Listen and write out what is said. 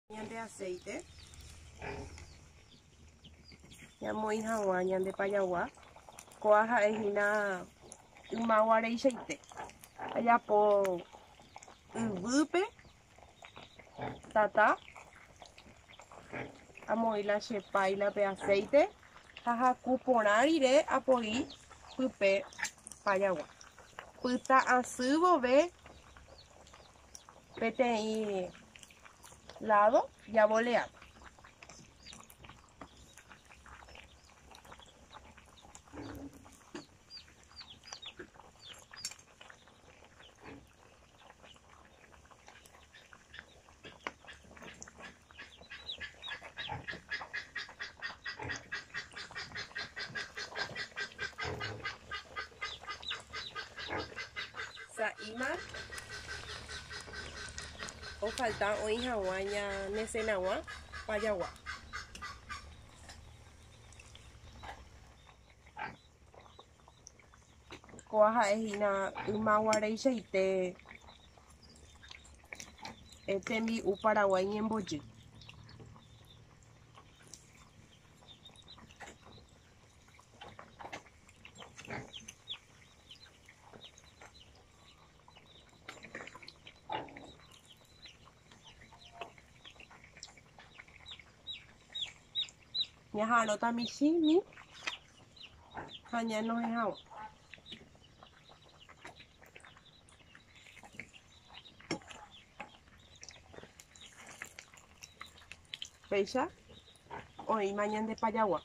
De aceite. Ya muy hawañan de payagua. Coaja es una maguare y aceite. Allá por Ubupe, tata. Amo la chepa y la pe aceite. Jaja cuponarire apoí pupe payagua. Puta asubo ve. Pete y lado ya bolear. Saima o falta hoy hawaña nesenawa payagua. Coaja es una maguare y aceite. Este mi u Paraguay en Boyi. Nhà nó ta mi xí mi. Nhà nó hay hao. Fecha. Hoy mañana de Payagua.